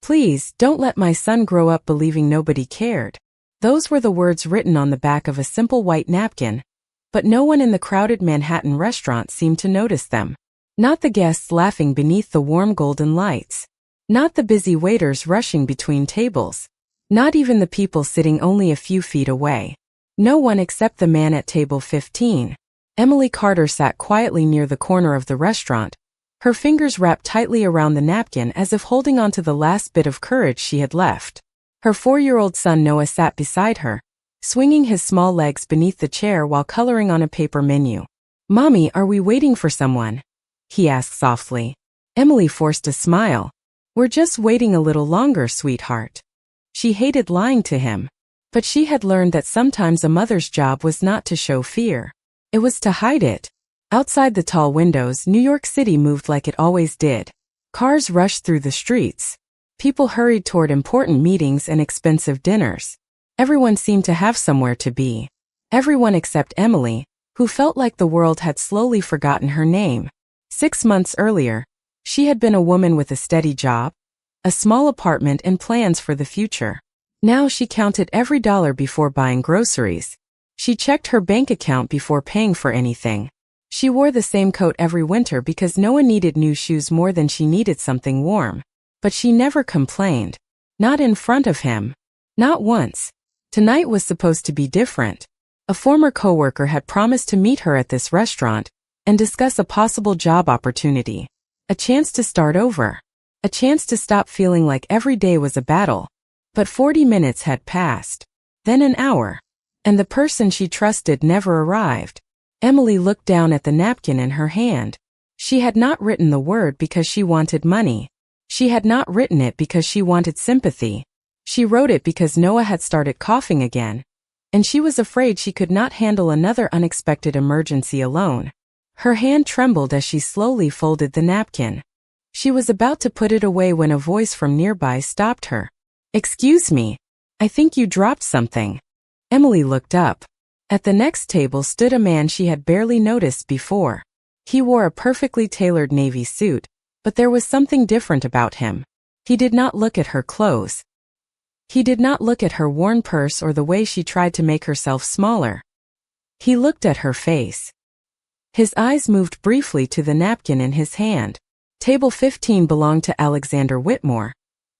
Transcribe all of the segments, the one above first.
Please, don't let my son grow up believing nobody cared. Those were the words written on the back of a simple white napkin, but no one in the crowded Manhattan restaurant seemed to notice them. Not the guests laughing beneath the warm golden lights. Not the busy waiters rushing between tables. Not even the people sitting only a few feet away. No one except the man at table 15. Emily Carter sat quietly near the corner of the restaurant, her fingers wrapped tightly around the napkin as if holding on to the last bit of courage she had left. Her 4-year-old son Noah sat beside her, swinging his small legs beneath the chair while coloring on a paper menu. "Mommy, are we waiting for someone?" he asked softly. Emily forced a smile. "We're just waiting a little longer, sweetheart." She hated lying to him, but she had learned that sometimes a mother's job was not to show fear. It was to hide it. Outside the tall windows, New York City moved like it always did. Cars rushed through the streets. People hurried toward important meetings and expensive dinners. Everyone seemed to have somewhere to be. Everyone except Emily, who felt like the world had slowly forgotten her name. 6 months earlier, she had been a woman with a steady job, a small apartment and plans for the future. Now she counted every dollar before buying groceries. She checked her bank account before paying for anything. She wore the same coat every winter because no one needed new shoes more than she needed something warm. But she never complained. Not in front of him. Not once. Tonight was supposed to be different. A former coworker had promised to meet her at this restaurant and discuss a possible job opportunity. A chance to start over. A chance to stop feeling like every day was a battle. But 40 minutes had passed. Then an hour. And the person she trusted never arrived. Emily looked down at the napkin in her hand. She had not written the word because she wanted money. She had not written it because she wanted sympathy. She wrote it because Noah had started coughing again, and she was afraid she could not handle another unexpected emergency alone. Her hand trembled as she slowly folded the napkin. She was about to put it away when a voice from nearby stopped her. "Excuse me. I think you dropped something." Emily looked up. At the next table stood a man she had barely noticed before. He wore a perfectly tailored navy suit, but there was something different about him. He did not look at her clothes. He did not look at her worn purse or the way she tried to make herself smaller. He looked at her face. His eyes moved briefly to the napkin in his hand. Table 15 belonged to Alexander Whitmore,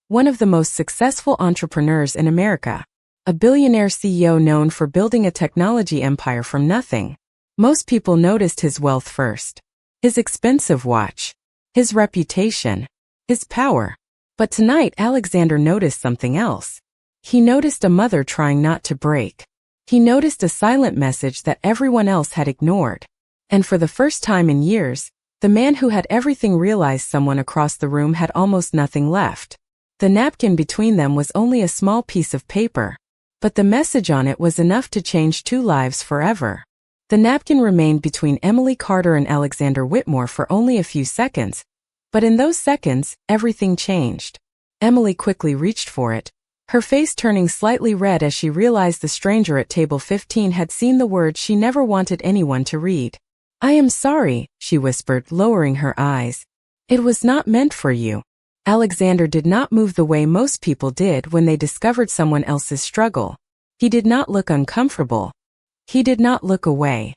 one of the most successful entrepreneurs in America. A billionaire CEO known for building a technology empire from nothing. Most people noticed his wealth first. His expensive watch. His reputation. His power. But tonight Alexander noticed something else. He noticed a mother trying not to break. He noticed a silent message that everyone else had ignored. And for the first time in years, the man who had everything realized someone across the room had almost nothing left. The napkin between them was only a small piece of paper. But the message on it was enough to change 2 lives forever. The napkin remained between Emily Carter and Alexander Whitmore for only a few seconds, but in those seconds, everything changed. Emily quickly reached for it, her face turning slightly red as she realized the stranger at table 15 had seen the words she never wanted anyone to read. "I am sorry," she whispered, lowering her eyes. "It was not meant for you." Alexander did not move the way most people did when they discovered someone else's struggle. He did not look uncomfortable. He did not look away.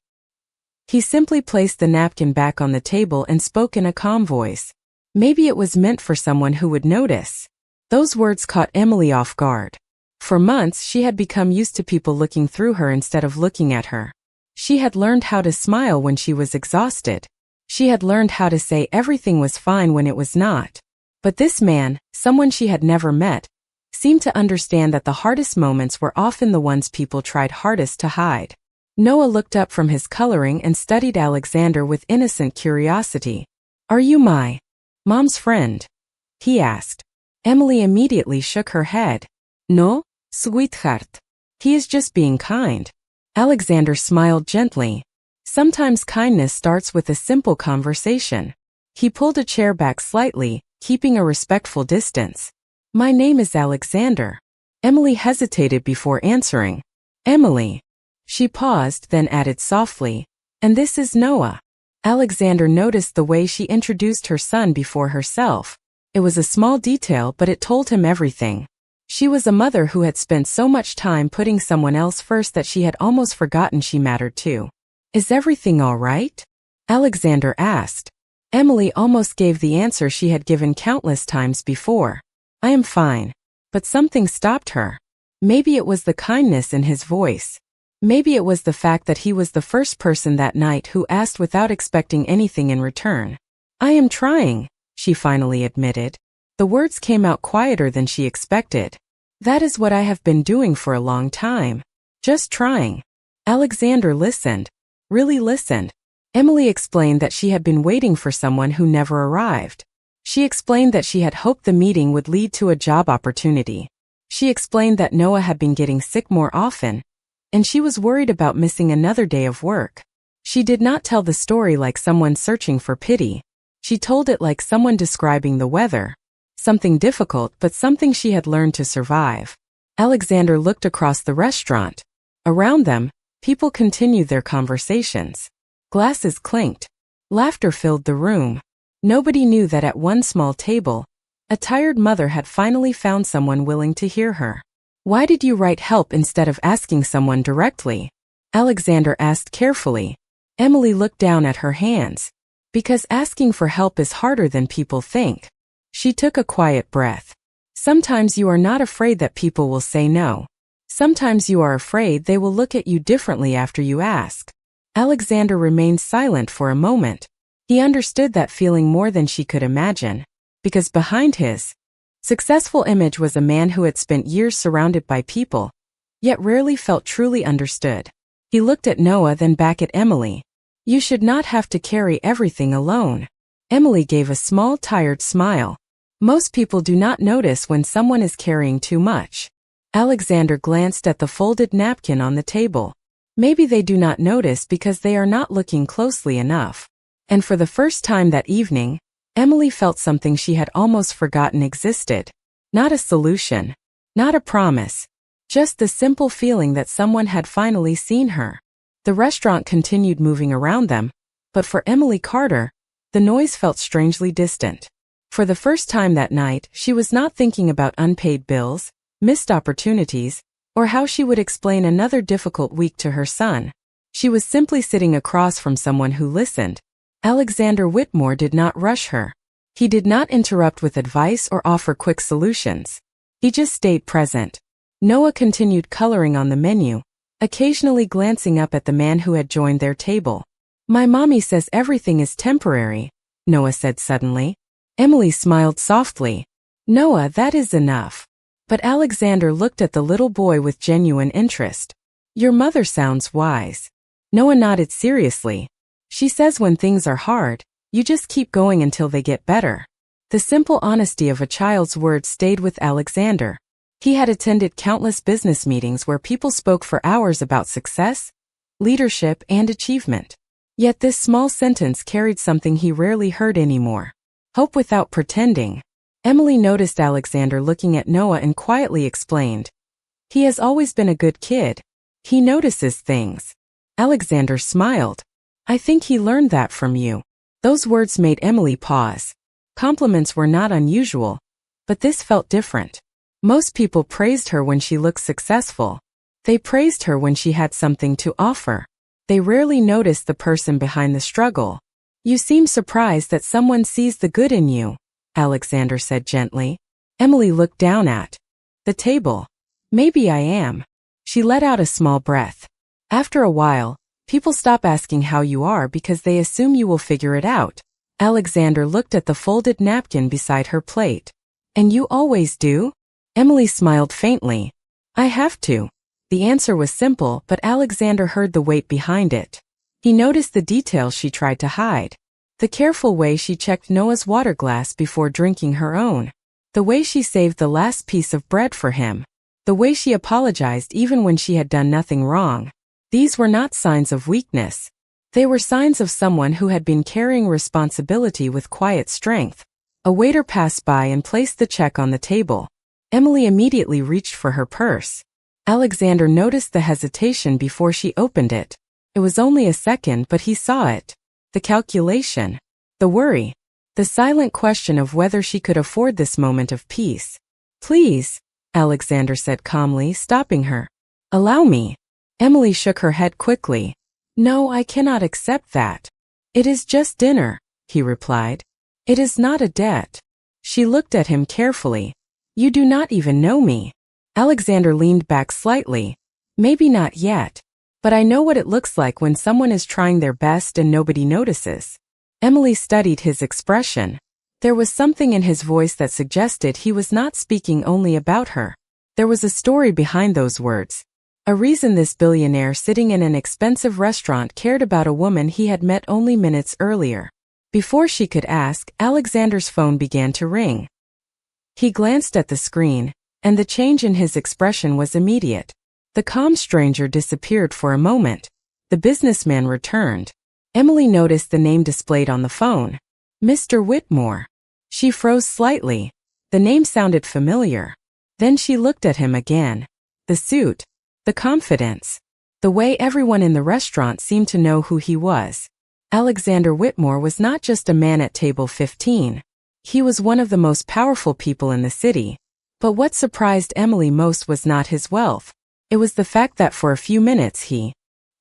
He simply placed the napkin back on the table and spoke in a calm voice. Maybe it was meant for someone who would notice. Those words caught Emily off guard. For months she had become used to people looking through her instead of looking at her. She had learned how to smile when she was exhausted. She had learned how to say everything was fine when it was not. But this man, someone she had never met, seemed to understand that the hardest moments were often the ones people tried hardest to hide. Noah looked up from his coloring and studied Alexander with innocent curiosity. "Are you my mom's friend?" he asked. Emily immediately shook her head. "No, sweetheart. He is just being kind." Alexander smiled gently. Sometimes kindness starts with a simple conversation. He pulled a chair back slightly, keeping a respectful distance. "My name is Alexander." Emily hesitated before answering. "Emily." She paused, then added softly, "And this is Noah." Alexander noticed the way she introduced her son before herself. It was a small detail, but it told him everything. She was a mother who had spent so much time putting someone else first that she had almost forgotten she mattered too. "Is everything all right?" Alexander asked. Emily almost gave the answer she had given countless times before. "I am fine." But something stopped her. Maybe it was the kindness in his voice. Maybe it was the fact that he was the first person that night who asked without expecting anything in return. "I am trying," she finally admitted. The words came out quieter than she expected. "That is what I have been doing for a long time. Just trying." Alexander listened. Really listened. Emily explained that she had been waiting for someone who never arrived. She explained that she had hoped the meeting would lead to a job opportunity. She explained that Noah had been getting sick more often, and she was worried about missing another day of work. She did not tell the story like someone searching for pity. She told it like someone describing the weather. Something difficult, but something she had learned to survive. Alexander looked across the restaurant. Around them, people continued their conversations. Glasses clinked. Laughter filled the room. Nobody knew that at one small table, a tired mother had finally found someone willing to hear her. "Why did you write help instead of asking someone directly?" Alexander asked carefully. Emily looked down at her hands. "Because asking for help is harder than people think." She took a quiet breath. "Sometimes you are not afraid that people will say no. Sometimes you are afraid they will look at you differently after you ask." Alexander remained silent for a moment. He understood that feeling more than she could imagine, because behind his successful image was a man who had spent years surrounded by people, yet rarely felt truly understood. He looked at Noah, then back at Emily. "You should not have to carry everything alone." Emily gave a small, tired smile. "Most people do not notice when someone is carrying too much." Alexander glanced at the folded napkin on the table. Maybe they do not notice because they are not looking closely enough. And for the first time that evening, Emily felt something she had almost forgotten existed. Not a solution. Not a promise. Just the simple feeling that someone had finally seen her. The restaurant continued moving around them, but for Emily Carter, the noise felt strangely distant. For the first time that night, she was not thinking about unpaid bills, missed opportunities, or how she would explain another difficult week to her son. She was simply sitting across from someone who listened. Alexander Whitmore did not rush her. He did not interrupt with advice or offer quick solutions. He just stayed present. Noah continued coloring on the menu, occasionally glancing up at the man who had joined their table. "My mommy says everything is temporary," Noah said suddenly. Emily smiled softly. "Noah, that is enough." But Alexander looked at the little boy with genuine interest. "Your mother sounds wise." Noah nodded seriously. "She says when things are hard, you just keep going until they get better." The simple honesty of a child's words stayed with Alexander. He had attended countless business meetings where people spoke for hours about success, leadership, and achievement. Yet this small sentence carried something he rarely heard anymore. Hope without pretending. Emily noticed Alexander looking at Noah and quietly explained, "He has always been a good kid. He notices things." Alexander smiled. "I think he learned that from you." Those words made Emily pause. Compliments were not unusual, but this felt different. Most people praised her when she looked successful. They praised her when she had something to offer. They rarely noticed the person behind the struggle. "You seem surprised that someone sees the good in you," Alexander said gently. Emily looked down at the table. "Maybe I am." She let out a small breath. "After a while, people stop asking how you are because they assume you will figure it out." Alexander looked at the folded napkin beside her plate. "And you always do?" Emily smiled faintly. "I have to." The answer was simple, but Alexander heard the weight behind it. He noticed the details she tried to hide. The careful way she checked Noah's water glass before drinking her own. The way she saved the last piece of bread for him. The way she apologized even when she had done nothing wrong. These were not signs of weakness. They were signs of someone who had been carrying responsibility with quiet strength. A waiter passed by and placed the check on the table. Emily immediately reached for her purse. Alexander noticed the hesitation before she opened it. It was only a second, but he saw it. The calculation. The worry. The silent question of whether she could afford this moment of peace. "Please," Alexander said calmly, stopping her. "Allow me." Emily shook her head quickly. "No, I cannot accept that." "It is just dinner," he replied. "It is not a debt." She looked at him carefully. "You do not even know me." Alexander leaned back slightly. "Maybe not yet. But I know what it looks like when someone is trying their best and nobody notices." Emily studied his expression. There was something in his voice that suggested he was not speaking only about her. There was a story behind those words. A reason this billionaire sitting in an expensive restaurant cared about a woman he had met only minutes earlier. Before she could ask, Alexander's phone began to ring. He glanced at the screen, and the change in his expression was immediate. The calm stranger disappeared for a moment. The businessman returned. Emily noticed the name displayed on the phone. Mr. Whitmore. She froze slightly. The name sounded familiar. Then she looked at him again. The suit. The confidence. The way everyone in the restaurant seemed to know who he was. Alexander Whitmore was not just a man at table 15. He was one of the most powerful people in the city. But what surprised Emily most was not his wealth. It was the fact that for a few minutes he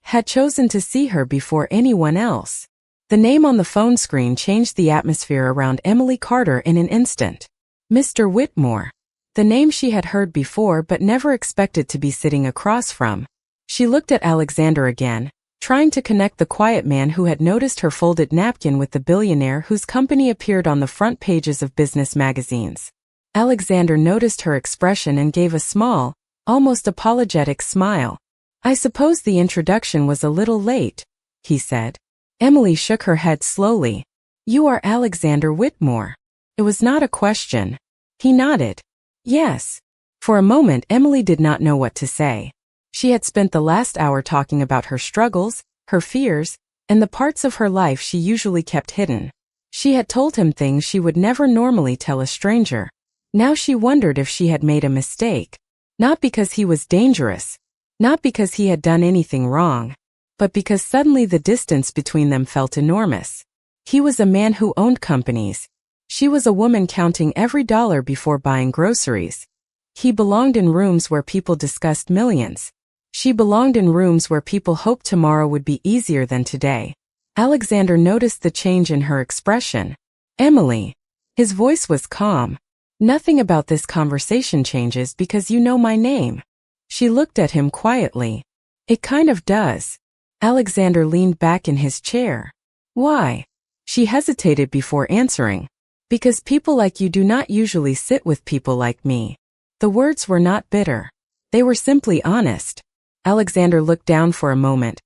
had chosen to see her before anyone else. The name on the phone screen changed the atmosphere around Emily Carter in an instant. Mr. Whitmore. The name she had heard before but never expected to be sitting across from. She looked at Alexander again, trying to connect the quiet man who had noticed her folded napkin with the billionaire whose company appeared on the front pages of business magazines. Alexander noticed her expression and gave a small, almost apologetic smile. "I suppose the introduction was a little late," he said. Emily shook her head slowly. "You are Alexander Whitmore." It was not a question. He nodded. "Yes." For a moment Emily did not know what to say. She had spent the last hour talking about her struggles, her fears, and the parts of her life she usually kept hidden. She had told him things she would never normally tell a stranger. Now she wondered if she had made a mistake. Not because he was dangerous. Not because he had done anything wrong, but because suddenly the distance between them felt enormous. He was a man who owned companies. She was a woman counting every dollar before buying groceries. He belonged in rooms where people discussed millions. She belonged in rooms where people hoped tomorrow would be easier than today. Alexander noticed the change in her expression. "Emily." His voice was calm. "Nothing about this conversation changes because you know my name." She looked at him quietly. "It kind of does." Alexander leaned back in his chair. "Why?" She hesitated before answering. "Because people like you do not usually sit with people like me." The words were not bitter. They were simply honest. Alexander looked down for a moment,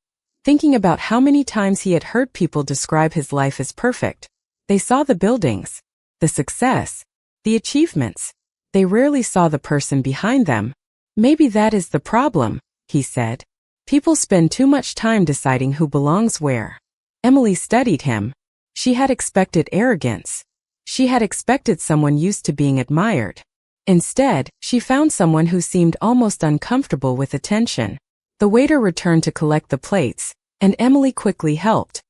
thinking about how many times he had heard people describe his life as perfect. They saw the buildings, the success, the achievements. They rarely saw the person behind them. "Maybe that is the problem," he said. "People spend too much time deciding who belongs where." Emily studied him. She had expected arrogance. She had expected someone used to being admired. Instead, she found someone who seemed almost uncomfortable with attention. The waiter returned to collect the plates, and Emily quickly helped.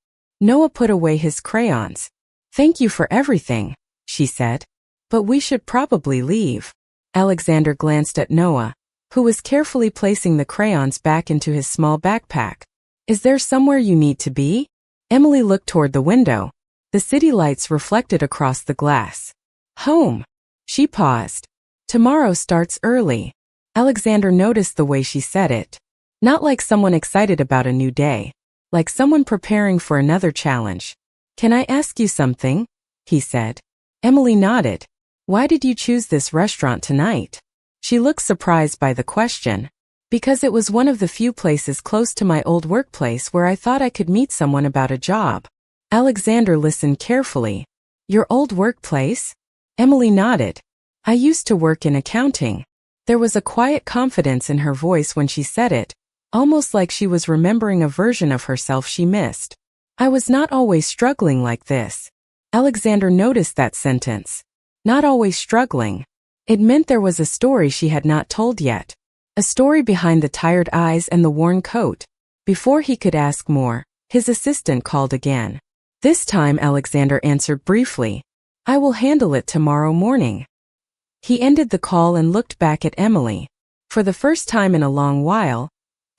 Noah put away his crayons. "Thank you for everything," she said. "But we should probably leave." Alexander glanced at Noah, who was carefully placing the crayons back into his small backpack. "Is there somewhere you need to be?" Emily looked toward the window. The city lights reflected across the glass. "Home." She paused. "Tomorrow starts early." Alexander noticed the way she said it. Not like someone excited about a new day. Like someone preparing for another challenge. "Can I ask you something?" he said. Emily nodded. "Why did you choose this restaurant tonight?" She looked surprised by the question. "Because it was one of the few places close to my old workplace where I thought I could meet someone about a job." Alexander listened carefully. "Your old workplace?" Emily nodded. "I used to work in accounting." There was a quiet confidence in her voice when she said it, almost like she was remembering a version of herself she missed. "I was not always struggling like this." Alexander noticed that sentence. Not always struggling. It meant there was a story she had not told yet. A story behind the tired eyes and the worn coat. Before he could ask more, his assistant called again. This time Alexander answered briefly, "I will handle it tomorrow morning." He ended the call and looked back at Emily. For the first time in a long while,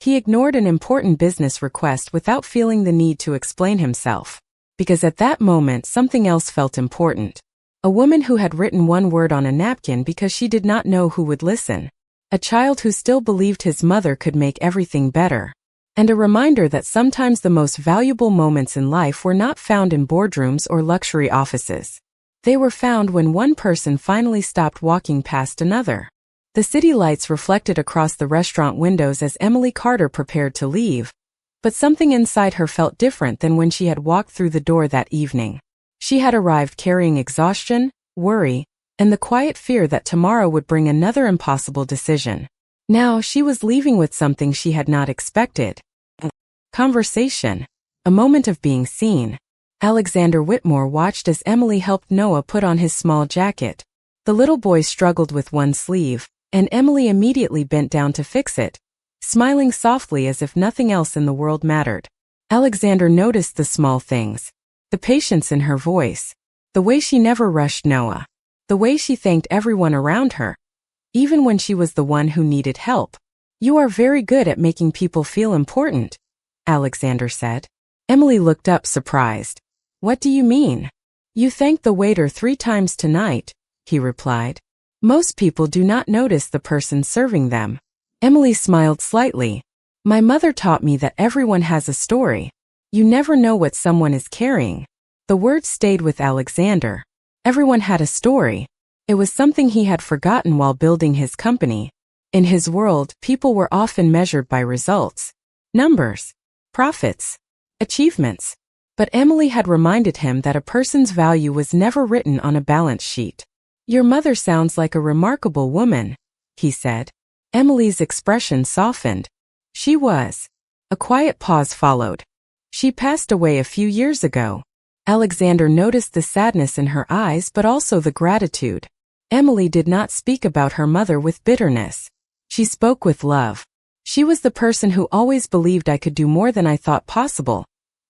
he ignored an important business request without feeling the need to explain himself. Because at that moment something else felt important. A woman who had written one word on a napkin because she did not know who would listen. A child who still believed his mother could make everything better. And a reminder that sometimes the most valuable moments in life were not found in boardrooms or luxury offices. They were found when one person finally stopped walking past another. The city lights reflected across the restaurant windows as Emily Carter prepared to leave, but something inside her felt different than when she had walked through the door that evening. She had arrived carrying exhaustion, worry, and the quiet fear that tomorrow would bring another impossible decision. Now she was leaving with something she had not expected. A conversation. A moment of being seen. Alexander Whitmore watched as Emily helped Noah put on his small jacket. The little boy struggled with one sleeve, and Emily immediately bent down to fix it, smiling softly as if nothing else in the world mattered. Alexander noticed the small things. The patience in her voice. The way she never rushed Noah. The way she thanked everyone around her, even when she was the one who needed help. "You are very good at making people feel important," Alexander said. Emily looked up surprised. "What do you mean?" "You thanked the waiter 3 times tonight," he replied. "Most people do not notice the person serving them." Emily smiled slightly. "My mother taught me that everyone has a story. You never know what someone is carrying." The words stayed with Alexander. Everyone had a story. It was something he had forgotten while building his company. In his world, people were often measured by results, numbers, profits, achievements. But Emily had reminded him that a person's value was never written on a balance sheet. "Your mother sounds like a remarkable woman," he said. Emily's expression softened. "She was." A quiet pause followed. "She passed away a few years ago." Alexander noticed the sadness in her eyes but also the gratitude. Emily did not speak about her mother with bitterness. She spoke with love. "She was the person who always believed I could do more than I thought possible,"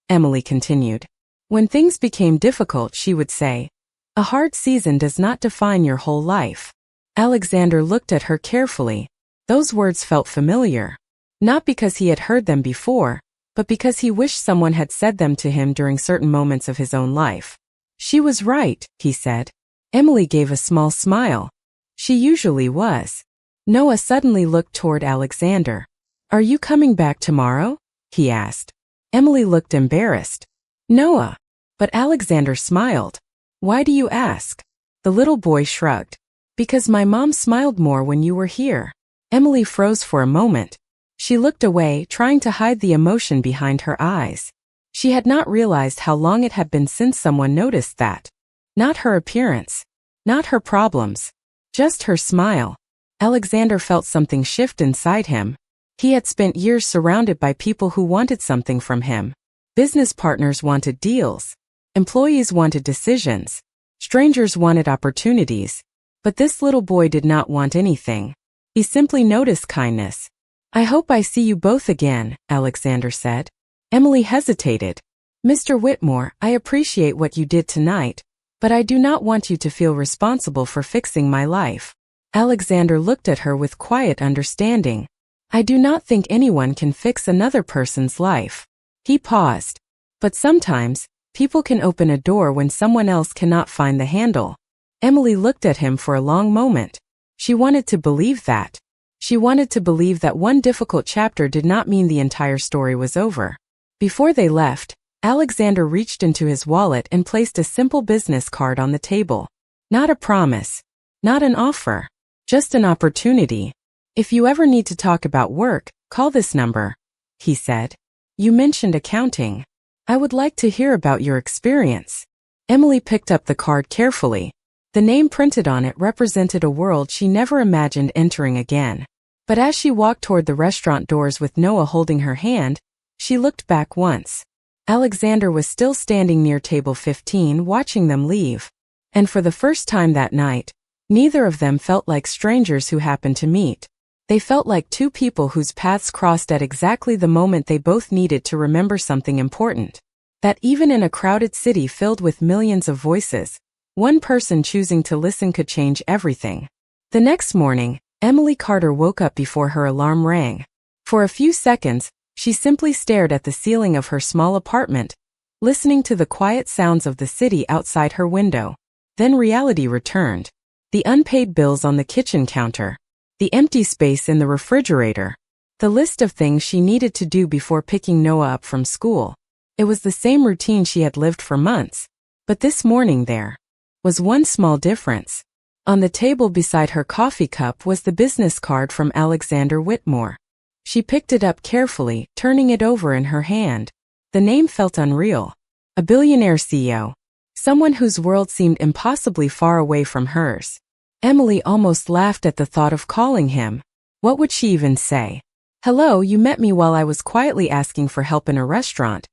Emily continued. "When things became difficult, she would say, 'A hard season does not define your whole life.'" Alexander looked at her carefully. Those words felt familiar. Not because he had heard them before, but because he wished someone had said them to him during certain moments of his own life. "She was right," he said. Emily gave a small smile. She usually was. Noah suddenly looked toward Alexander. "Are you coming back tomorrow?" he asked. Emily looked embarrassed. "Noah." But Alexander smiled. "Why do you ask?" The little boy shrugged. "Because my mom smiled more when you were here." Emily froze for a moment. She looked away, trying to hide the emotion behind her eyes. She had not realized how long it had been since someone noticed that. Not her appearance. Not her problems. Just her smile. Alexander felt something shift inside him. He had spent years surrounded by people who wanted something from him. Business partners wanted deals. Employees wanted decisions. Strangers wanted opportunities. But this little boy did not want anything. He simply noticed kindness. "I hope I see you both again," Alexander said. Emily hesitated. "Mr. Whitmore, I appreciate what you did tonight, but I do not want you to feel responsible for fixing my life." Alexander looked at her with quiet understanding. "I do not think anyone can fix another person's life." He paused. "But sometimes, people can open a door when someone else cannot find the handle." Emily looked at him for a long moment. She wanted to believe that. She wanted to believe that one difficult chapter did not mean the entire story was over. Before they left, Alexander reached into his wallet and placed a simple business card on the table. Not a promise. Not an offer. Just an opportunity. "If you ever need to talk about work, call this number," he said. "You mentioned accounting. I would like to hear about your experience." Emily picked up the card carefully. The name printed on it represented a world she never imagined entering again. But as she walked toward the restaurant doors with Noah holding her hand, she looked back once. Alexander was still standing near table 15 watching them leave. And for the first time that night, neither of them felt like strangers who happened to meet. They felt like two people whose paths crossed at exactly the moment they both needed to remember something important. That even in a crowded city filled with millions of voices, one person choosing to listen could change everything. The next morning, Emily Carter woke up before her alarm rang. For a few seconds, she simply stared at the ceiling of her small apartment, listening to the quiet sounds of the city outside her window. Then reality returned. The unpaid bills on the kitchen counter. The empty space in the refrigerator. The list of things she needed to do before picking Noah up from school. It was the same routine she had lived for months. But this morning there was one small difference. On the table beside her coffee cup was the business card from Alexander Whitmore. She picked it up carefully, turning it over in her hand. The name felt unreal. A billionaire CEO. Someone whose world seemed impossibly far away from hers. Emily almost laughed at the thought of calling him. What would she even say? Hello, you met me while I was quietly asking for help in a restaurant.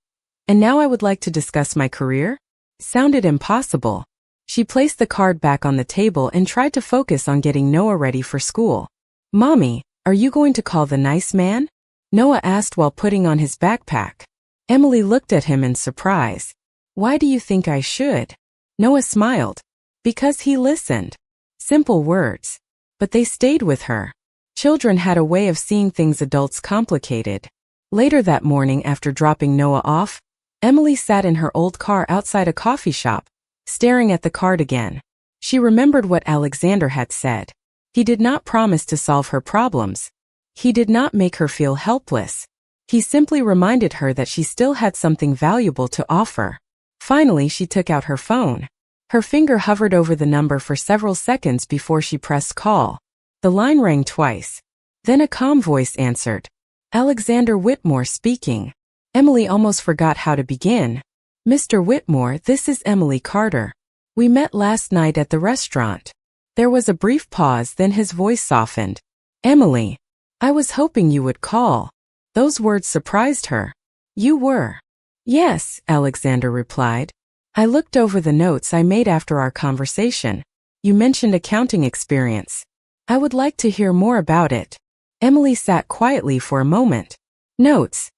And now I would like to discuss my career? Sounded impossible. She placed the card back on the table and tried to focus on getting Noah ready for school. Mommy, are you going to call the nice man? Noah asked while putting on his backpack. Emily looked at him in surprise. Why do you think I should? Noah smiled. Because he listened. Simple words. But they stayed with her. Children had a way of seeing things adults complicated. Later that morning, after dropping Noah off, Emily sat in her old car outside a coffee shop, staring at the card again. She remembered what Alexander had said. He did not promise to solve her problems. He did not make her feel helpless. He simply reminded her that she still had something valuable to offer. Finally, she took out her phone. Her finger hovered over the number for several seconds before she pressed call. The line rang twice. Then a calm voice answered. Alexander Whitmore speaking. Emily almost forgot how to begin. Mr. Whitmore, this is Emily Carter. We met last night at the restaurant. There was a brief pause, then his voice softened. Emily, I was hoping you would call. Those words surprised her. You were? Yes, Alexander replied. I looked over the notes I made after our conversation. You mentioned accounting experience. I would like to hear more about it. Emily sat quietly for a moment. Notes.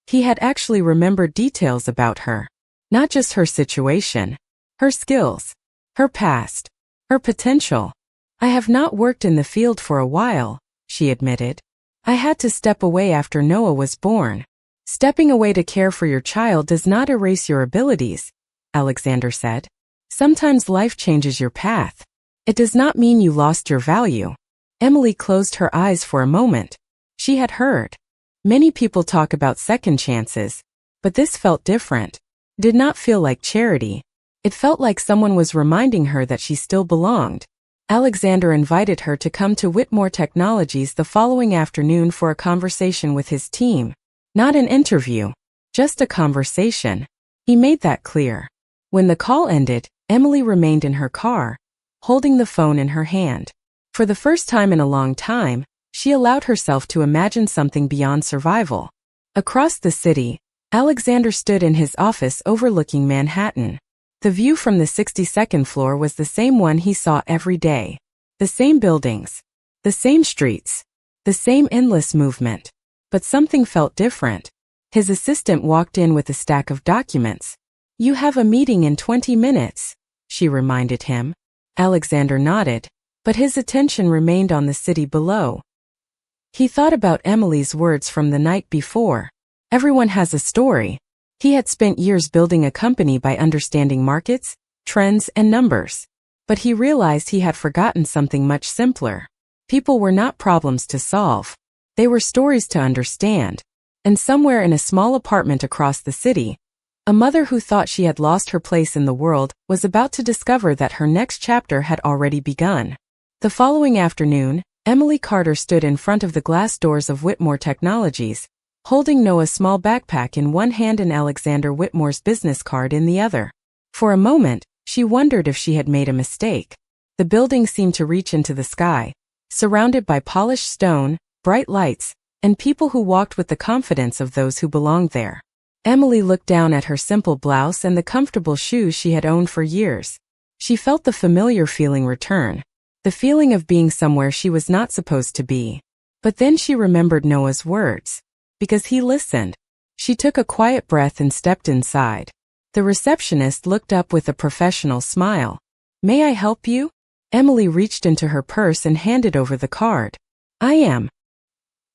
He had actually remembered details about her. Not just her situation. Her skills. Her past. Her potential. I have not worked in the field for a while, she admitted. I had to step away after Noah was born. Stepping away to care for your child does not erase your abilities, Alexander said. Sometimes life changes your path. It does not mean you lost your value. Emily closed her eyes for a moment. She had heard. Many people talk about second chances, but this felt different. It did not feel like charity. It felt like someone was reminding her that she still belonged. Alexander invited her to come to Whitmore Technologies the following afternoon for a conversation with his team. Not an interview, just a conversation. He made that clear. When the call ended, Emily remained in her car, holding the phone in her hand. For the first time in a long time, she allowed herself to imagine something beyond survival. Across the city, Alexander stood in his office overlooking Manhattan. The view from the 62nd floor was the same one he saw every day. The same buildings. The same streets. The same endless movement. But something felt different. His assistant walked in with a stack of documents. You have a meeting in 20 minutes, she reminded him. Alexander nodded, but his attention remained on the city below. He thought about Emily's words from the night before. Everyone has a story. He had spent years building a company by understanding markets, trends, and numbers. But he realized he had forgotten something much simpler. People were not problems to solve. They were stories to understand. And somewhere in a small apartment across the city, a mother who thought she had lost her place in the world was about to discover that her next chapter had already begun. The following afternoon, Emily Carter stood in front of the glass doors of Whitmore Technologies, holding Noah's small backpack in one hand and Alexander Whitmore's business card in the other. For a moment, she wondered if she had made a mistake. The building seemed to reach into the sky, surrounded by polished stone, bright lights, and people who walked with the confidence of those who belonged there. Emily looked down at her simple blouse and the comfortable shoes she had owned for years. She felt the familiar feeling return, the feeling of being somewhere she was not supposed to be. But then she remembered Noah's words. Because he listened. She took a quiet breath and stepped inside. The receptionist looked up with a professional smile. "May I help you?" Emily reached into her purse and handed over the card. "I am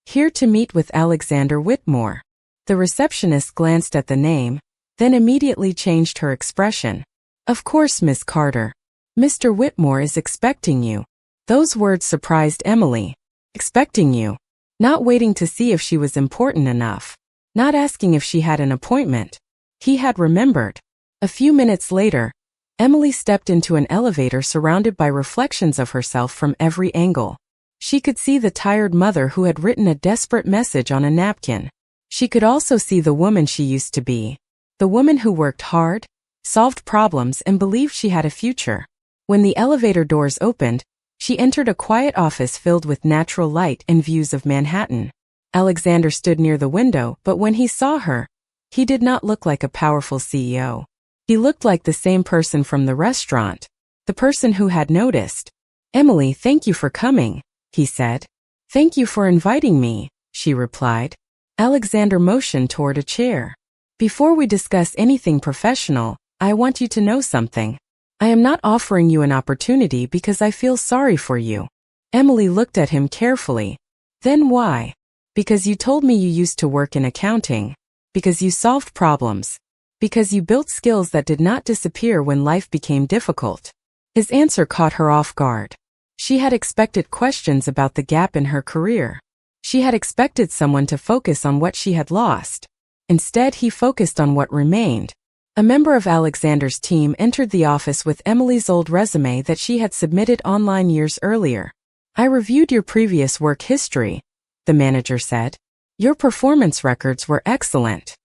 here to meet with Alexander Whitmore." The receptionist glanced at the name, then immediately changed her expression. "Of course, Miss Carter. Mr. Whitmore is expecting you." Those words surprised Emily. Expecting you. Not waiting to see if she was important enough. Not asking if she had an appointment. He had remembered. A few minutes later, Emily stepped into an elevator surrounded by reflections of herself from every angle. She could see the tired mother who had written a desperate message on a napkin. She could also see the woman she used to be. The woman who worked hard, solved problems, and believed she had a future. When the elevator doors opened, she entered a quiet office filled with natural light and views of Manhattan. Alexander stood near the window, but when he saw her, he did not look like a powerful CEO. He looked like the same person from the restaurant, the person who had noticed. "Emily, thank you for coming," he said. "Thank you for inviting me," she replied. Alexander motioned toward a chair. "Before we discuss anything professional, I want you to know something. I am not offering you an opportunity because I feel sorry for you." Emily looked at him carefully. "Then why?" "Because you told me you used to work in accounting. Because you solved problems. Because you built skills that did not disappear when life became difficult." His answer caught her off guard. She had expected questions about the gap in her career. She had expected someone to focus on what she had lost. Instead, he focused on what remained. A member of Alexander's team entered the office with Emily's old resume that she had submitted online years earlier. "I reviewed your previous work history," the manager said. "Your performance records were excellent."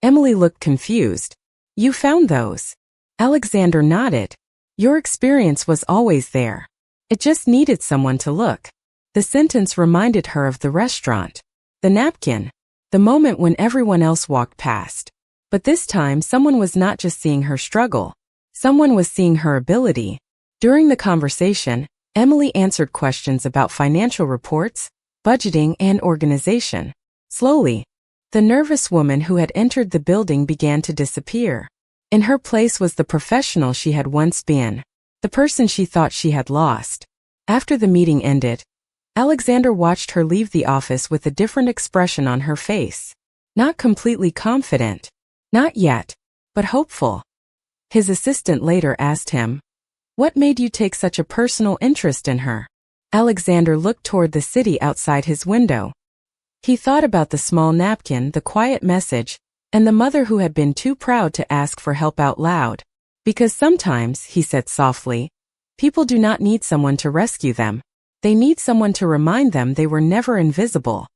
Emily looked confused. "You found those?" Alexander nodded. "Your experience was always there. It just needed someone to look." The sentence reminded her of the restaurant. The napkin. The moment when everyone else walked past. But this time someone was not just seeing her struggle. Someone was seeing her ability. During the conversation, Emily answered questions about financial reports, budgeting, and organization. Slowly, the nervous woman who had entered the building began to disappear. In her place was the professional she had once been, the person she thought she had lost. After the meeting ended, Alexander watched her leave the office with a different expression on her face. Not completely confident. Not yet, but hopeful. His assistant later asked him, "What made you take such a personal interest in her?" Alexander looked toward the city outside his window. He thought about the small napkin, the quiet message, and the mother who had been too proud to ask for help out loud. "Because sometimes," he said softly, "people do not need someone to rescue them. They need someone to remind them they were never invisible."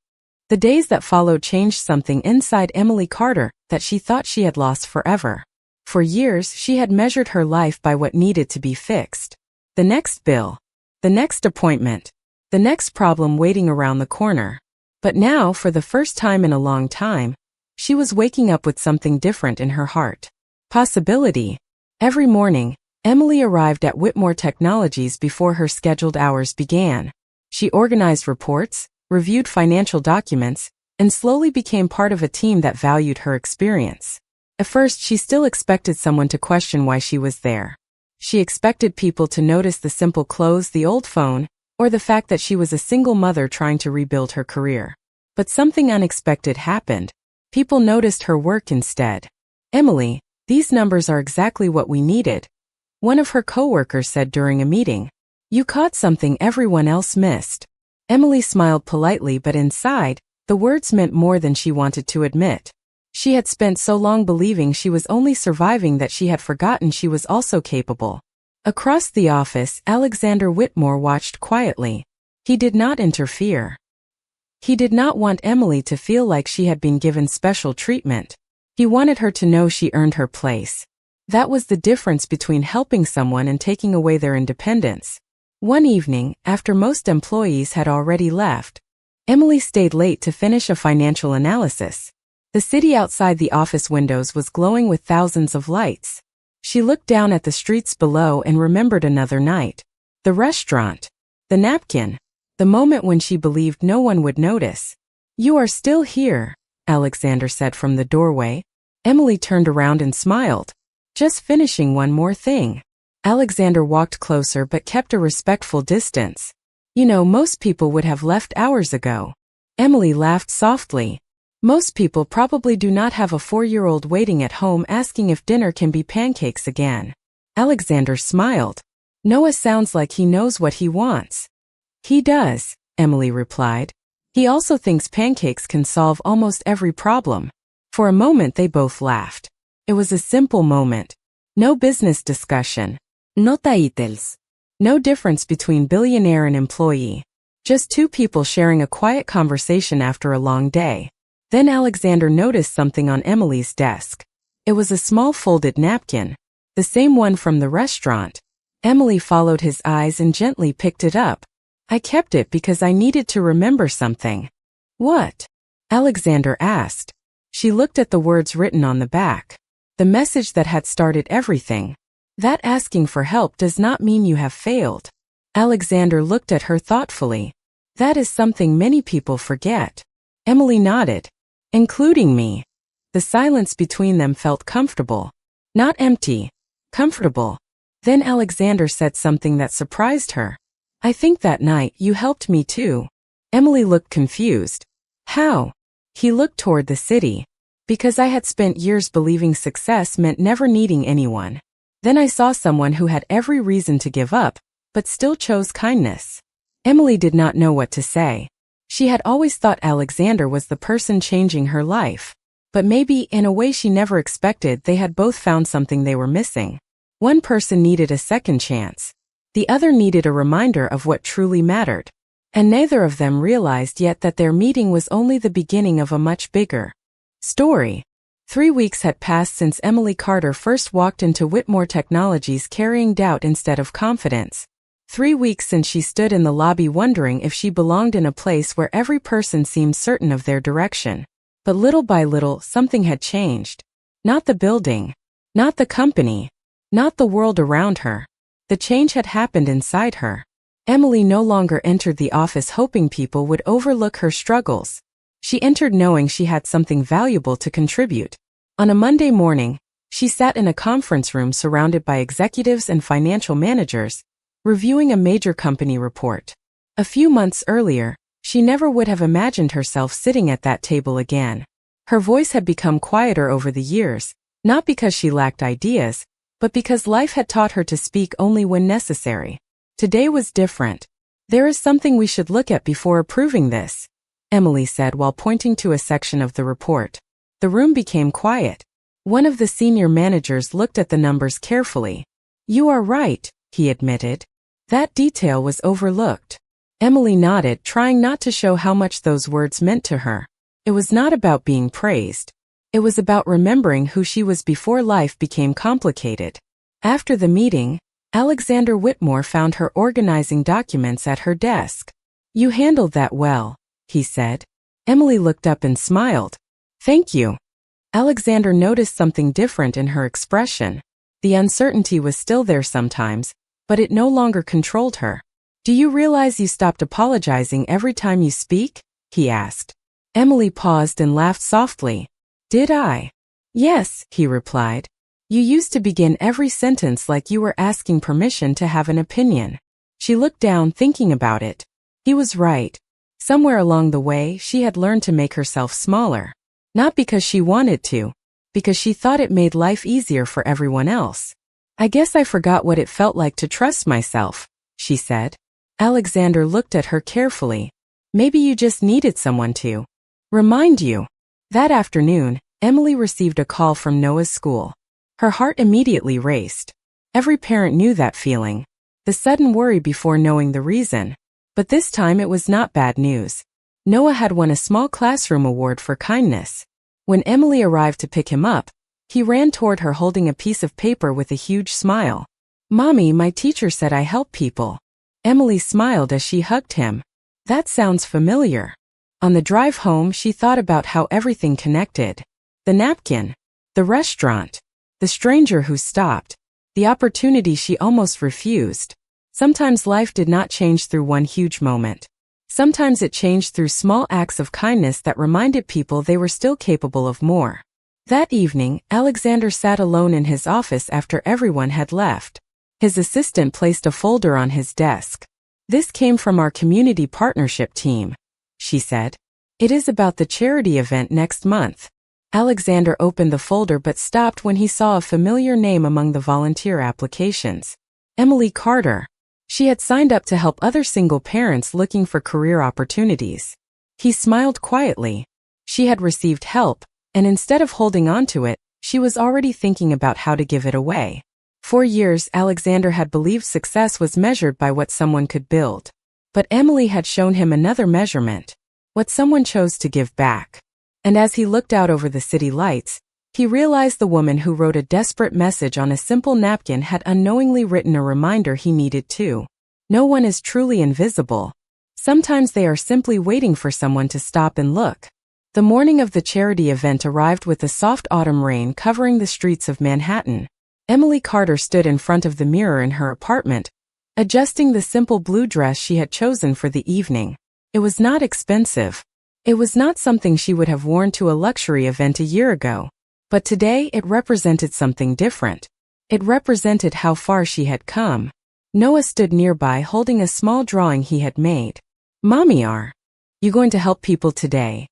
The days that followed changed something inside Emily Carter that she thought she had lost forever. For years, she had measured her life by what needed to be fixed. The next bill. The next appointment. The next problem waiting around the corner. But now, for the first time in a long time, she was waking up with something different in her heart. Possibility. Every morning, Emily arrived at Whitmore Technologies before her scheduled hours began. She organized reports, reviewed financial documents, and slowly became part of a team that valued her experience. At first, she still expected someone to question why she was there. She expected people to notice the simple clothes, the old phone, or the fact that she was a single mother trying to rebuild her career. But something unexpected happened. People noticed her work instead. "Emily, these numbers are exactly what we needed," one of her coworkers said during a meeting. "You caught something everyone else missed." Emily smiled politely, but inside, the words meant more than she wanted to admit. She had spent so long believing she was only surviving that she had forgotten she was also capable. Across the office, Alexander Whitmore watched quietly. He did not interfere. He did not want Emily to feel like she had been given special treatment. He wanted her to know she earned her place. That was the difference between helping someone and taking away their independence. One evening, after most employees had already left, Emily stayed late to finish a financial analysis. The city outside the office windows was glowing with thousands of lights. She looked down at the streets below and remembered another night. The restaurant. The napkin. The moment when she believed no one would notice. "You are still here," Alexander said from the doorway. Emily turned around and smiled. Just finishing one more thing. Alexander walked closer but kept a respectful distance. You know, most people would have left hours ago. Emily laughed softly. Most people probably do not have a 4-year-old waiting at home asking if dinner can be pancakes again. Alexander smiled. Noah sounds like he knows what he wants. He does, Emily replied. He also thinks pancakes can solve almost every problem. For a moment they both laughed. It was a simple moment. No business discussion. No titles. No difference between billionaire and employee. Just two people sharing a quiet conversation after a long day. Then Alexander noticed something on Emily's desk. It was a small folded napkin. The same one from the restaurant. Emily followed his eyes and gently picked it up. I kept it because I needed to remember something. What? Alexander asked. She looked at the words written on the back. The message that had started everything. That asking for help does not mean you have failed. Alexander looked at her thoughtfully. That is something many people forget. Emily nodded. Including me. The silence between them felt comfortable. Not empty. Comfortable. Then Alexander said something that surprised her. I think that night you helped me too. Emily looked confused. How? He looked toward the city. Because I had spent years believing success meant never needing anyone. Then I saw someone who had every reason to give up, but still chose kindness. Emily did not know what to say. She had always thought Alexander was the person changing her life. But maybe, in a way she never expected, they had both found something they were missing. One person needed a second chance. The other needed a reminder of what truly mattered. And neither of them realized yet that their meeting was only the beginning of a much bigger story. 3 weeks had passed since Emily Carter first walked into Whitmore Technologies carrying doubt instead of confidence. 3 weeks since she stood in the lobby wondering if she belonged in a place where every person seemed certain of their direction. But little by little, something had changed. Not the building. Not the company. Not the world around her. The change had happened inside her. Emily no longer entered the office hoping people would overlook her struggles. She entered knowing she had something valuable to contribute. On a Monday morning, she sat in a conference room surrounded by executives and financial managers, reviewing a major company report. A few months earlier, she never would have imagined herself sitting at that table again. Her voice had become quieter over the years, not because she lacked ideas, but because life had taught her to speak only when necessary. Today was different. There is something we should look at before approving this, Emily said while pointing to a section of the report. The room became quiet. One of the senior managers looked at the numbers carefully. You are right, he admitted. That detail was overlooked. Emily nodded, trying not to show how much those words meant to her. It was not about being praised. It was about remembering who she was before life became complicated. After the meeting, Alexander Whitmore found her organizing documents at her desk. You handled that well, he said. Emily looked up and smiled. Thank you. Alexander noticed something different in her expression. The uncertainty was still there sometimes, but it no longer controlled her. Do you realize you stopped apologizing every time you speak? He asked. Emily paused and laughed softly. Did I? Yes, he replied. You used to begin every sentence like you were asking permission to have an opinion. She looked down, thinking about it. He was right. Somewhere along the way, she had learned to make herself smaller. Not because she wanted to, because she thought it made life easier for everyone else. I guess I forgot what it felt like to trust myself, she said. Alexander looked at her carefully. Maybe you just needed someone to remind you. That afternoon, Emily received a call from Noah's school. Her heart immediately raced. Every parent knew that feeling. The sudden worry before knowing the reason. But this time it was not bad news. Noah had won a small classroom award for kindness. When Emily arrived to pick him up, he ran toward her holding a piece of paper with a huge smile. Mommy, my teacher said I help people. Emily smiled as she hugged him. That sounds familiar. On the drive home, she thought about how everything connected. The napkin. The restaurant. The stranger who stopped. The opportunity she almost refused. Sometimes life did not change through one huge moment. Sometimes it changed through small acts of kindness that reminded people they were still capable of more. That evening, Alexander sat alone in his office after everyone had left. His assistant placed a folder on his desk. "This came from our community partnership team," she said. "It is about the charity event next month." Alexander opened the folder but stopped when he saw a familiar name among the volunteer applications. Emily Carter. She had signed up to help other single parents looking for career opportunities. He smiled quietly. She had received help, and instead of holding on to it, she was already thinking about how to give it away. For years, Alexander had believed success was measured by what someone could build. But Emily had shown him another measurement: what someone chose to give back. And as he looked out over the city lights, he realized the woman who wrote a desperate message on a simple napkin had unknowingly written a reminder he needed too. No one is truly invisible. Sometimes they are simply waiting for someone to stop and look. The morning of the charity event arrived with a soft autumn rain covering the streets of Manhattan. Emily Carter stood in front of the mirror in her apartment, adjusting the simple blue dress she had chosen for the evening. It was not expensive. It was not something she would have worn to a luxury event a year ago. But today it represented something different. It represented how far she had come. Noah stood nearby holding a small drawing he had made. "Mommy, are you going to help people today?"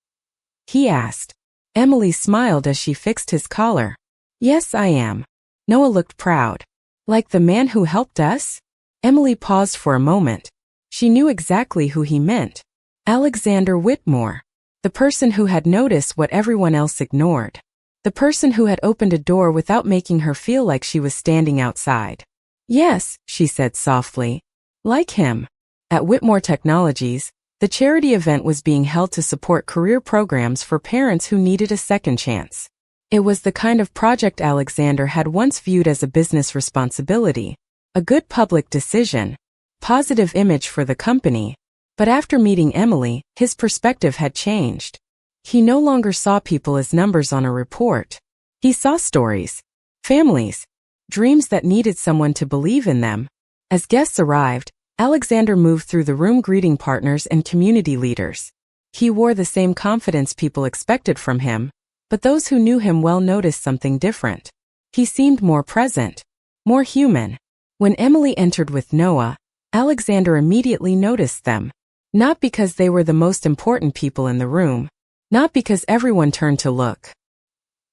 he asked. Emily smiled as she fixed his collar. "Yes, I am." Noah looked proud. "Like the man who helped us?" Emily paused for a moment. She knew exactly who he meant. Alexander Whitmore. The person who had noticed what everyone else ignored. The person who had opened a door without making her feel like she was standing outside. "Yes," she said softly. "Like him." At Whitmore Technologies, the charity event was being held to support career programs for parents who needed a second chance. It was the kind of project Alexander had once viewed as a business responsibility, a good public decision, positive image for the company. But after meeting Emily, his perspective had changed. He no longer saw people as numbers on a report. He saw stories, families, dreams that needed someone to believe in them. As guests arrived, Alexander moved through the room greeting partners and community leaders. He wore the same confidence people expected from him, but those who knew him well noticed something different. He seemed more present, more human. When Emily entered with Noah, Alexander immediately noticed them. Not because they were the most important people in the room, not because everyone turned to look.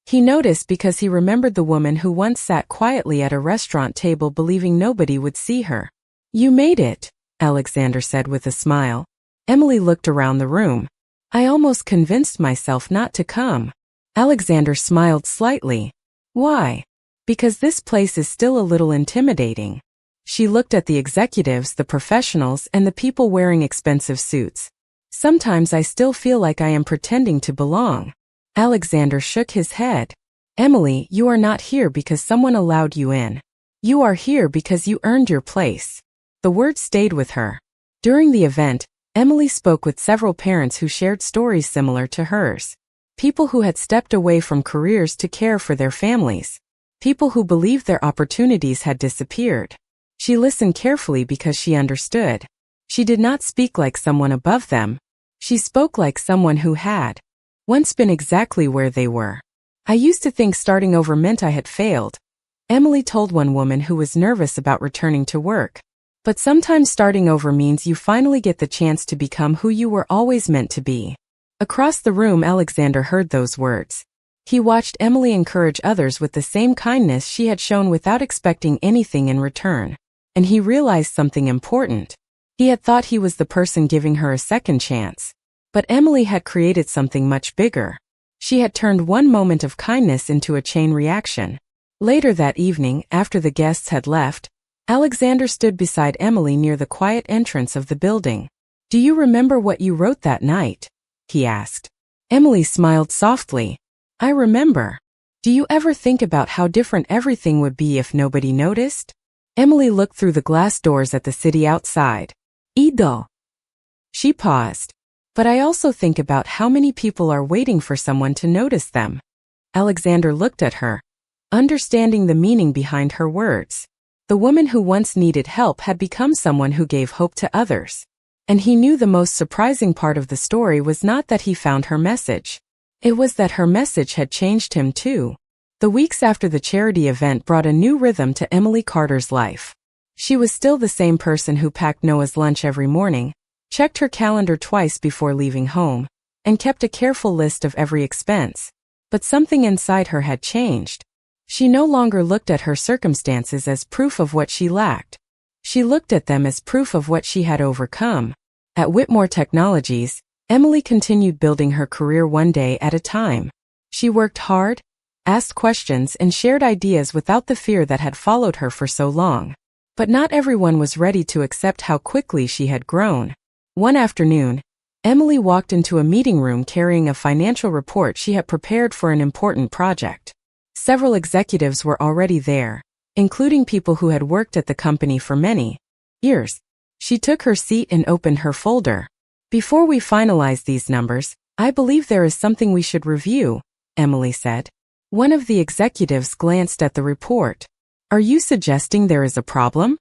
He noticed because he remembered the woman who once sat quietly at a restaurant table believing nobody would see her. "You made it," Alexander said with a smile. Emily looked around the room. "I almost convinced myself not to come." Alexander smiled slightly. "Why?" "Because this place is still a little intimidating." She looked at the executives, the professionals, and the people wearing expensive suits. "Sometimes I still feel like I am pretending to belong." Alexander shook his head. "Emily, you are not here because someone allowed you in. You are here because you earned your place." The word stayed with her. During the event, Emily spoke with several parents who shared stories similar to hers. People who had stepped away from careers to care for their families. People who believed their opportunities had disappeared. She listened carefully because she understood. She did not speak like someone above them. She spoke like someone who had once been exactly where they were. "I used to think starting over meant I had failed," Emily told one woman who was nervous about returning to work. "But sometimes starting over means you finally get the chance to become who you were always meant to be." Across the room, Alexander heard those words. He watched Emily encourage others with the same kindness she had shown without expecting anything in return. And he realized something important. He had thought he was the person giving her a second chance. But Emily had created something much bigger. She had turned one moment of kindness into a chain reaction. Later that evening, after the guests had left, Alexander stood beside Emily near the quiet entrance of the building. "Do you remember what you wrote that night?" he asked. Emily smiled softly. "I remember." "Do you ever think about how different everything would be if nobody noticed?" Emily looked through the glass doors at the city outside. "Ido." She paused. "But I also think about how many people are waiting for someone to notice them." Alexander looked at her, understanding the meaning behind her words. The woman who once needed help had become someone who gave hope to others. And he knew the most surprising part of the story was not that he found her message. It was that her message had changed him too. The weeks after the charity event brought a new rhythm to Emily Carter's life. She was still the same person who packed Noah's lunch every morning, checked her calendar twice before leaving home, and kept a careful list of every expense. But something inside her had changed. She no longer looked at her circumstances as proof of what she lacked. She looked at them as proof of what she had overcome. At Whitmore Technologies, Emily continued building her career one day at a time. She worked hard, asked questions, and shared ideas without the fear that had followed her for so long. But not everyone was ready to accept how quickly she had grown. One afternoon, Emily walked into a meeting room carrying a financial report she had prepared for an important project. Several executives were already there, including people who had worked at the company for many years. She took her seat and opened her folder. "Before we finalize these numbers, I believe there is something we should review," Emily said. One of the executives glanced at the report. "Are you suggesting there is a problem?"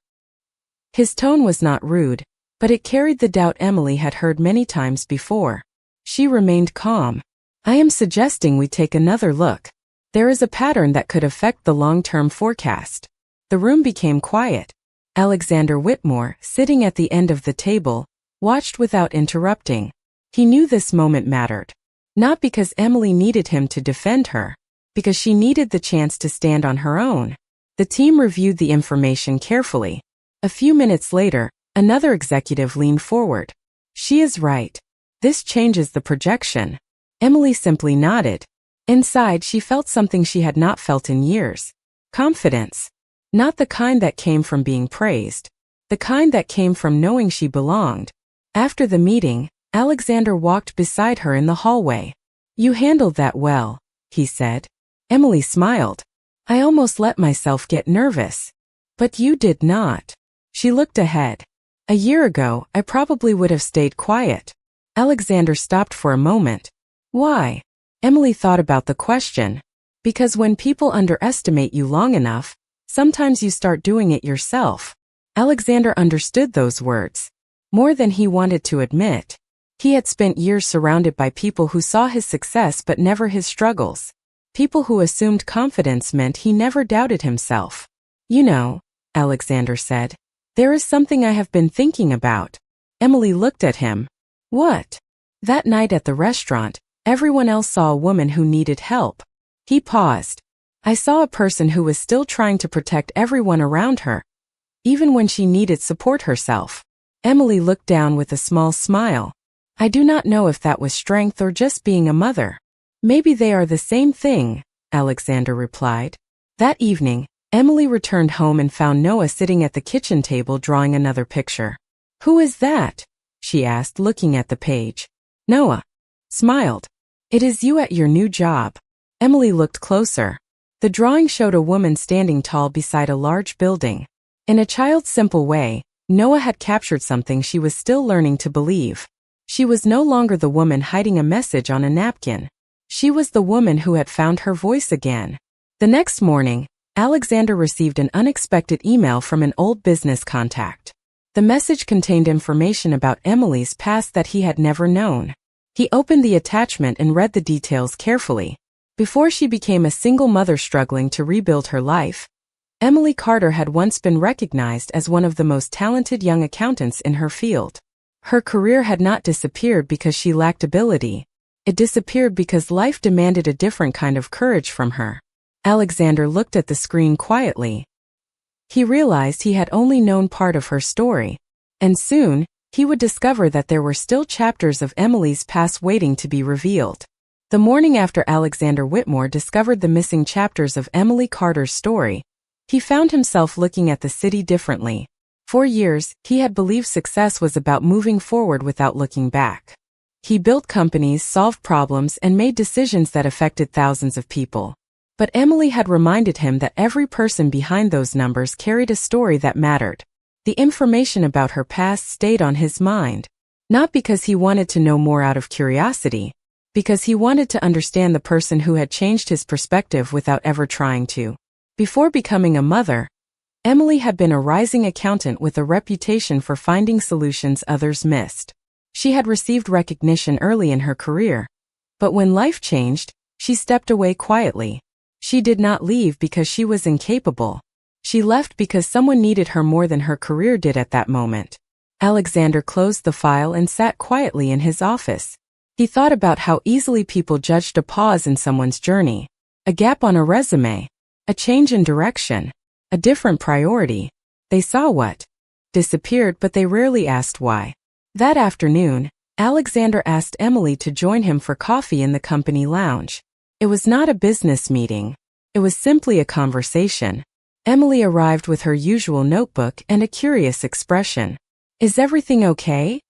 His tone was not rude, but it carried the doubt Emily had heard many times before. She remained calm. "I am suggesting we take another look. There is a pattern that could affect the long-term forecast." The room became quiet. Alexander Whitmore, sitting at the end of the table, watched without interrupting. He knew this moment mattered. Not because Emily needed him to defend her, because she needed the chance to stand on her own. The team reviewed the information carefully. A few minutes later, another executive leaned forward. "She is right. This changes the projection." Emily simply nodded. Inside, she felt something she had not felt in years. Confidence. Not the kind that came from being praised. The kind that came from knowing she belonged. After the meeting, Alexander walked beside her in the hallway. "You handled that well," he said. Emily smiled. "I almost let myself get nervous." "But you did not." She looked ahead. "A year ago, I probably would have stayed quiet." Alexander stopped for a moment. "Why?" Emily thought about the question. "Because when people underestimate you long enough, sometimes you start doing it yourself." Alexander understood those words. More than he wanted to admit. He had spent years surrounded by people who saw his success but never his struggles. People who assumed confidence meant he never doubted himself. "You know," Alexander said, "there is something I have been thinking about." Emily looked at him. "What?" That night at the restaurant, everyone else saw a woman who needed help. He paused. "I saw a person who was still trying to protect everyone around her, even when she needed support herself." Emily looked down with a small smile. "I do not know if that was strength or just being a mother." "Maybe they are the same thing," Alexander replied. That evening, Emily returned home and found Noah sitting at the kitchen table drawing another picture. "Who is that?" she asked, looking at the page. Noah smiled. "It is you at your new job." Emily looked closer. The drawing showed a woman standing tall beside a large building. In a child's simple way, Noah had captured something she was still learning to believe. She was no longer the woman hiding a message on a napkin. She was the woman who had found her voice again. The next morning, Alexander received an unexpected email from an old business contact. The message contained information about Emily's past that he had never known. He opened the attachment and read the details carefully. Before she became a single mother struggling to rebuild her life, Emily Carter had once been recognized as one of the most talented young accountants in her field. Her career had not disappeared because she lacked ability. It disappeared because life demanded a different kind of courage from her. Alexander looked at the screen quietly. He realized he had only known part of her story, and soon, he would discover that there were still chapters of Emily's past waiting to be revealed. The morning after Alexander Whitmore discovered the missing chapters of Emily Carter's story, he found himself looking at the city differently. For years, he had believed success was about moving forward without looking back. He built companies, solved problems, and made decisions that affected thousands of people. But Emily had reminded him that every person behind those numbers carried a story that mattered. The information about her past stayed on his mind. Not because he wanted to know more out of curiosity, because he wanted to understand the person who had changed his perspective without ever trying to. Before becoming a mother, Emily had been a rising accountant with a reputation for finding solutions others missed. She had received recognition early in her career, but when life changed, she stepped away quietly. She did not leave because she was incapable. She left because someone needed her more than her career did at that moment. Alexander closed the file and sat quietly in his office. He thought about how easily people judged a pause in someone's journey, a gap on a resume, a change in direction, a different priority. They saw what disappeared, but they rarely asked why. That afternoon, Alexander asked Emily to join him for coffee in the company lounge. It was not a business meeting. It was simply a conversation. Emily arrived with her usual notebook and a curious expression. "Is everything okay?"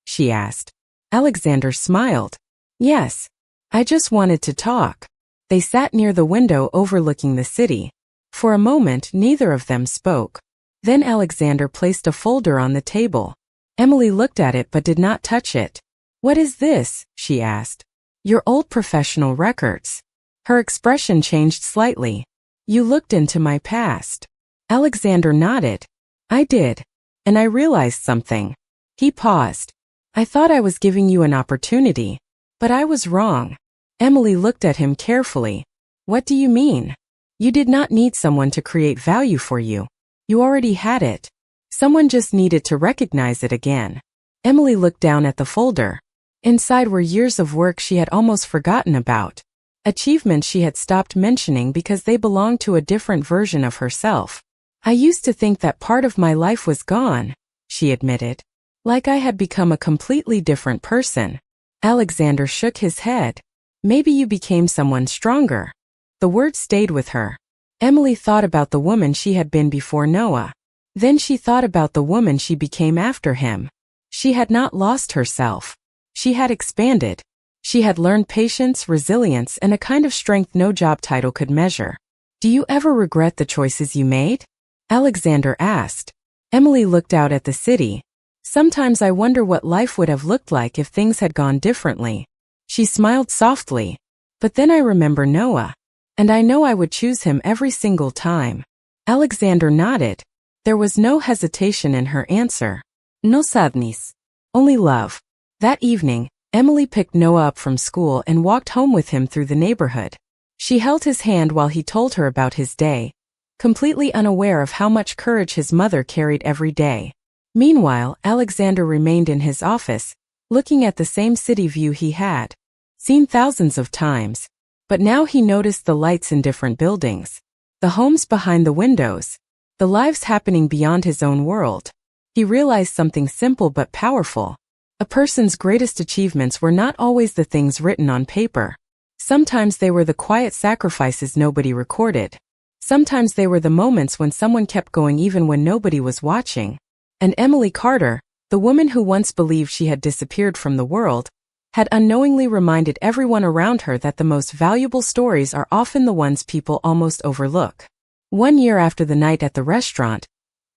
she asked. Alexander smiled. "Yes. I just wanted to talk." They sat near the window overlooking the city. For a moment, neither of them spoke. Then Alexander placed a folder on the table. Emily looked at it but did not touch it. "What is this?" she asked. "Your old professional records." Her expression changed slightly. "You looked into my past." Alexander nodded. "I did. And I realized something." He paused. "I thought I was giving you an opportunity. But I was wrong." Emily looked at him carefully. "What do you mean?" "You did not need someone to create value for you. You already had it. Someone just needed to recognize it again." Emily looked down at the folder. Inside were years of work she had almost forgotten about. Achievements she had stopped mentioning because they belonged to a different version of herself. "I used to think that part of my life was gone," she admitted. "Like I had become a completely different person." Alexander shook his head. "Maybe you became someone stronger." The word stayed with her. Emily thought about the woman she had been before Noah. Then she thought about the woman she became after him. She had not lost herself. She had expanded. She had learned patience, resilience, and a kind of strength no job title could measure. "Do you ever regret the choices you made?" Alexander asked. Emily looked out at the city. "Sometimes I wonder what life would have looked like if things had gone differently." She smiled softly. "But then I remember Noah. And I know I would choose him every single time." Alexander nodded. There was no hesitation in her answer. "No sadness. Only love." That evening, Emily picked Noah up from school and walked home with him through the neighborhood. She held his hand while he told her about his day, completely unaware of how much courage his mother carried every day. Meanwhile, Alexander remained in his office, looking at the same city view he had seen thousands of times. But now he noticed the lights in different buildings, the homes behind the windows, the lives happening beyond his own world. He realized something simple but powerful. A person's greatest achievements were not always the things written on paper. Sometimes they were the quiet sacrifices nobody recorded. Sometimes they were the moments when someone kept going even when nobody was watching. And Emily Carter, the woman who once believed she had disappeared from the world, had unknowingly reminded everyone around her that the most valuable stories are often the ones people almost overlook. 1 year after the night at the restaurant,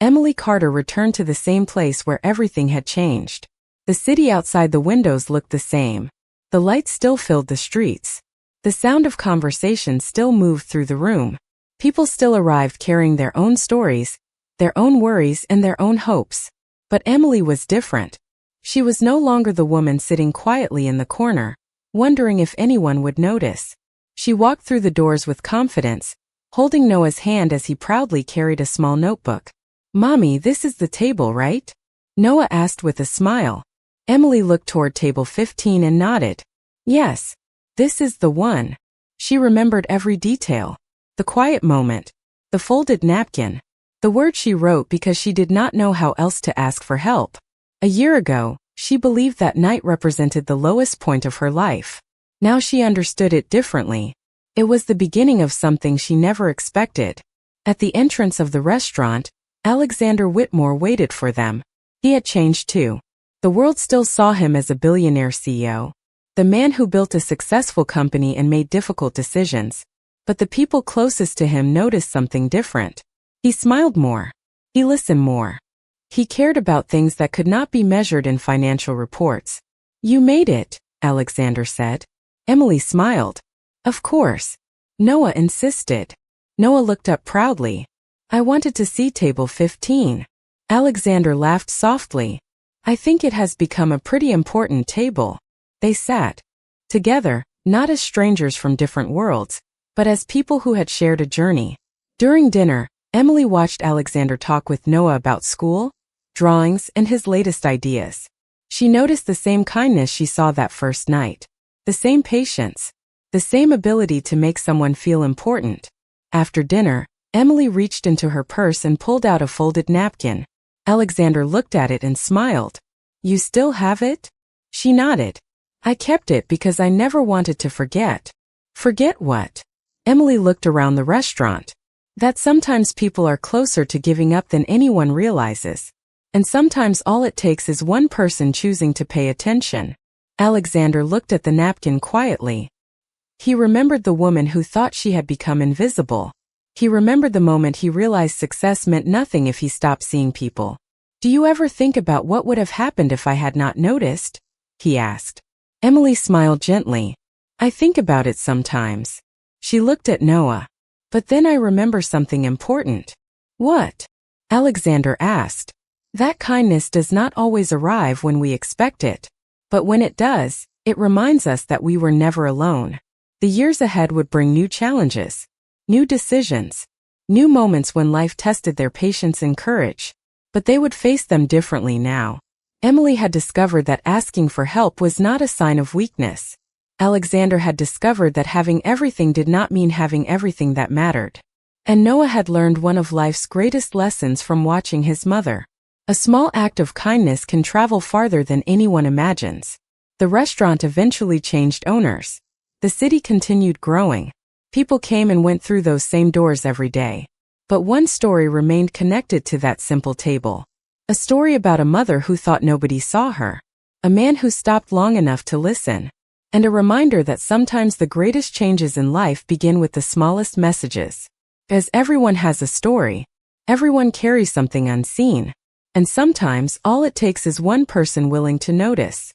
Emily Carter returned to the same place where everything had changed. The city outside the windows looked the same. The lights still filled the streets. The sound of conversation still moved through the room. People still arrived carrying their own stories, their own worries, and their own hopes. But Emily was different. She was no longer the woman sitting quietly in the corner, wondering if anyone would notice. She walked through the doors with confidence, holding Noah's hand as he proudly carried a small notebook. "Mommy, this is the table, right?" Noah asked with a smile. Emily looked toward table 15 and nodded. "Yes, this is the one." She remembered every detail. The quiet moment, the folded napkin, the word she wrote because she did not know how else to ask for help. A year ago, she believed that night represented the lowest point of her life. Now she understood it differently. It was the beginning of something she never expected. At the entrance of the restaurant, Alexander Whitmore waited for them. He had changed too. The world still saw him as a billionaire CEO, the man who built a successful company and made difficult decisions. But the people closest to him noticed something different. He smiled more. He listened more. He cared about things that could not be measured in financial reports. "You made it," Alexander said. Emily smiled. "Of course." Noah insisted. Noah looked up proudly. I wanted to see table 15. Alexander laughed softly. I think it has become a pretty important table. They sat together, not as strangers from different worlds, but as people who had shared a journey. During dinner, Emily watched Alexander talk with Noah about school, drawings, and his latest ideas. She noticed the same kindness she saw that first night, the same patience, the same ability to make someone feel important. After dinner, Emily reached into her purse and pulled out a folded napkin. Alexander looked at it and smiled. You still have it? She nodded. I kept it because I never wanted to forget. Forget what? Emily looked around the restaurant. That sometimes people are closer to giving up than anyone realizes. And sometimes all it takes is one person choosing to pay attention. Alexander looked at the napkin quietly. He remembered the woman who thought she had become invisible. He remembered the moment he realized success meant nothing if he stopped seeing people. Do you ever think about what would have happened if I had not noticed? He asked. Emily smiled gently. I think about it sometimes. She looked at Noah. But then I remember something important. What? Alexander asked. That kindness does not always arrive when we expect it. But when it does, it reminds us that we were never alone. The years ahead would bring new challenges, new decisions, new moments when life tested their patience and courage. But they would face them differently now. Emily had discovered that asking for help was not a sign of weakness. Alexander had discovered that having everything did not mean having everything that mattered. And Noah had learned one of life's greatest lessons from watching his mother. A small act of kindness can travel farther than anyone imagines. The restaurant eventually changed owners. The city continued growing. People came and went through those same doors every day. But one story remained connected to that simple table. A story about a mother who thought nobody saw her. A man who stopped long enough to listen. And a reminder that sometimes the greatest changes in life begin with the smallest messages. As everyone has a story, everyone carries something unseen. And sometimes all it takes is one person willing to notice.